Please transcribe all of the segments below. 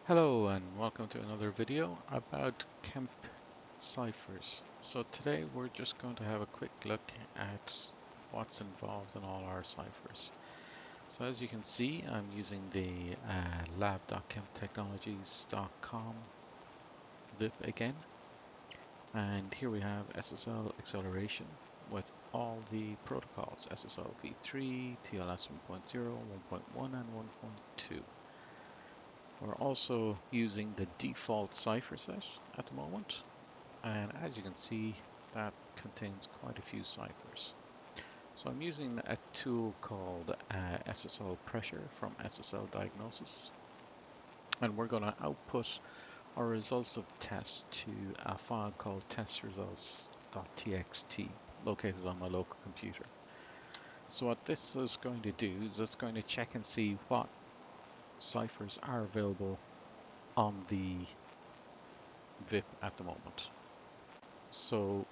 Hello and welcome to another video about KEMP ciphers. So today we're just going to have a quick look at what's involved in all our ciphers. So as you can see, I'm using the lab.kemptechnologies.com VIP again, and here we have SSL acceleration with all the protocols: SSL v3, TLS 1.0, 1.1 and 1.2. We're also using the default cipher set at the moment, and as you can see, that contains quite a few ciphers. So I'm using a tool called SSL Pressure from SSL Diagnosis, and we're going to output our results of tests to a file called testresults.txt located on my local computer. So what this is going to do is it's going to check and see what ciphers are available on the VIP at the moment. So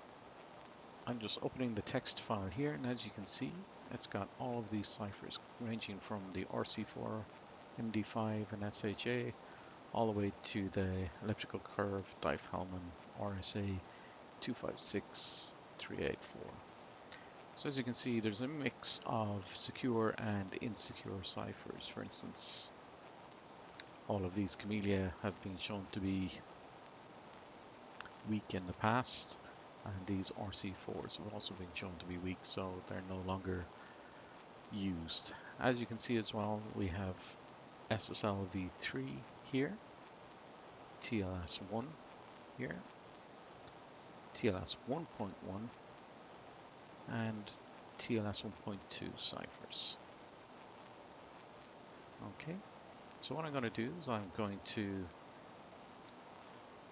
I'm just opening the text file here, and as you can see, it's got all of these ciphers ranging from the RC4, MD5 and SHA all the way to the elliptical curve Diffie-Hellman RSA 256384. So as you can see, there's a mix of secure and insecure ciphers. For instance, all of these camellia have been shown to be weak in the past, and these RC4s have also been shown to be weak, so they're no longer used. As you can see as well, we have SSL v3 here, TLS1 here, TLS 1.1 and TLS 1.2 ciphers. Okay, so what I'm going to do is I'm going to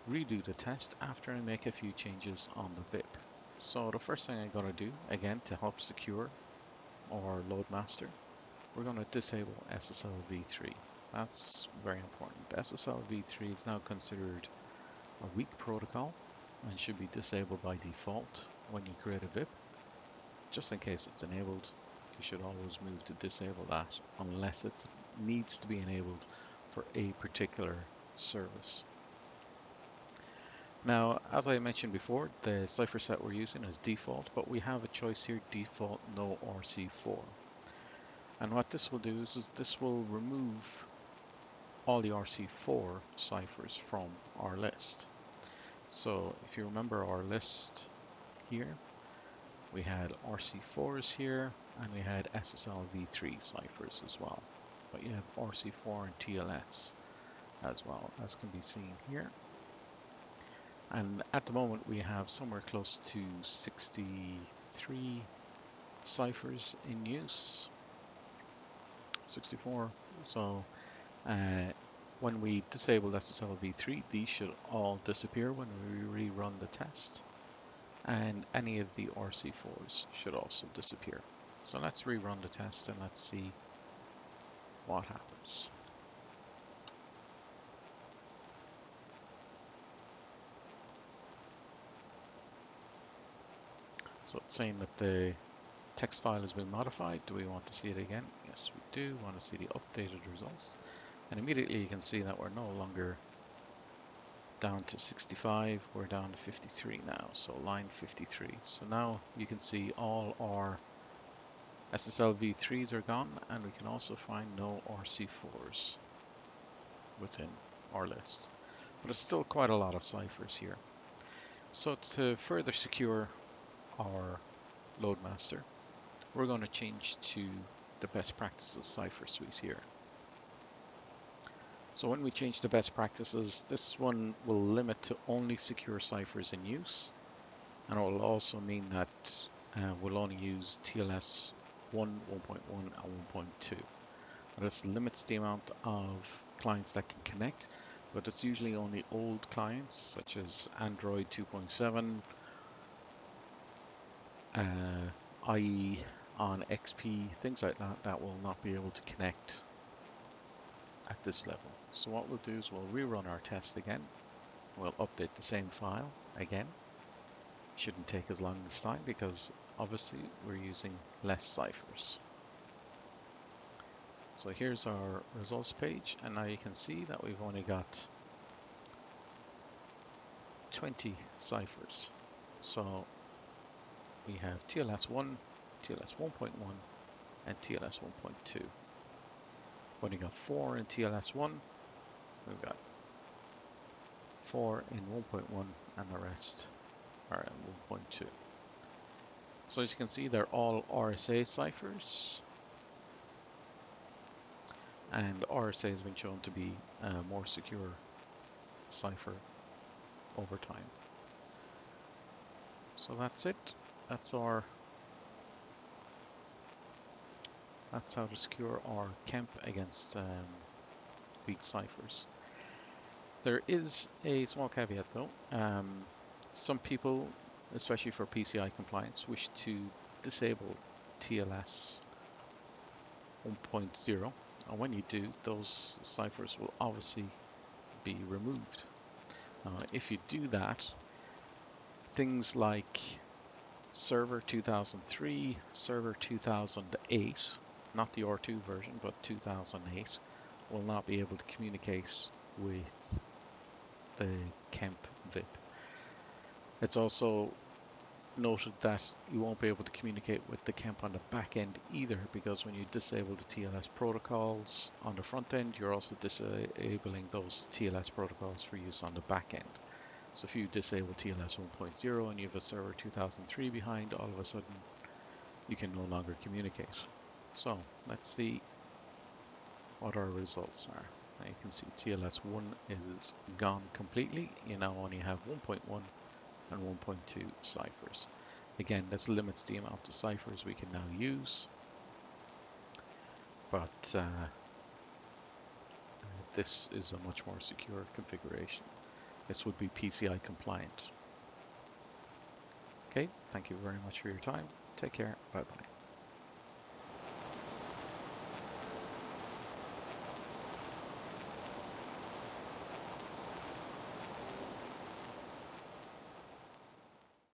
redo the test after I make a few changes on the VIP. So the first thing I'm going to do, again to help secure our load master, we're going to disable SSL v3. That's very important. SSL v3 is now considered a weak protocol and should be disabled by default when you create a VIP. Just in case it's enabled, you should always move to disable that unless it needs to be enabled for a particular service. Now, as I mentioned before, the cipher set we're using is default, but we have a choice here: default no RC4. And what this will do is this will remove all the RC4 ciphers from our list. So if you remember our list here, we had RC4s here, and we had SSL v3 ciphers as well. But you have RC4 and TLS as well, as can be seen here. And at the moment we have somewhere close to 63 ciphers in use. 64. So when we disable SSL v3, these should all disappear when we rerun the test. And any of the RC4s should also disappear. So let's rerun the test and let's see what happens. So it's saying that the text file has been modified. Do we want to see it again? Yes, we do. We want to see the updated results. And immediately you can see that we're no longer down to 65, we're down to 53 now, so line 53. So now you can see all our SSL v3s are gone, and we can also find no RC4s within our list. But it's still quite a lot of ciphers here. So to further secure our load master, we're going to change to the best practices cipher suite here. So when we change to best practices, this one will limit to only secure ciphers in use, and it will also mean that we'll only use TLS 1, 1.1 and 1.2. This limits the amount of clients that can connect, but it's usually only old clients such as Android 2.7, IE on XP, things like that, that will not be able to connect at this level. So what we'll do is we'll rerun our test again. We'll update the same file again. Shouldn't take as long this time because obviously we're using less ciphers. So here's our results page, and now you can see that we've only got 20 ciphers. So we have TLS1, TLS 1.1, and TLS 1.2. We've only got 4 in TLS1, we've got 4 in 1.1, and the rest are in 1.2. So as you can see, they're all RSA ciphers, and RSA has been shown to be a more secure cipher over time. So that's it. That's how to secure our KEMP against weak ciphers. There is a small caveat though. Some people, especially for PCI compliance, wish to disable TLS 1.0, and when you do, those ciphers will obviously be removed. If you do that, things like Server 2003, Server 2008, not the R2 version, but 2008, will not be able to communicate with the KEMP VIP. It's also noted that you won't be able to communicate with the KEMP on the back end either, because when you disable the TLS protocols on the front end, you're also disabling those TLS protocols for use on the back end. So if you disable TLS 1.0 and you have a server 2003 behind, all of a sudden you can no longer communicate. So let's see what our results are. Now you can see TLS 1 is gone completely. You now only have 1.1 and 1.2 ciphers. Again, this limits the amount of ciphers we can now use, but this is a much more secure configuration. This would be PCI compliant. Okay, thank you very much for your time. Take care. Bye bye.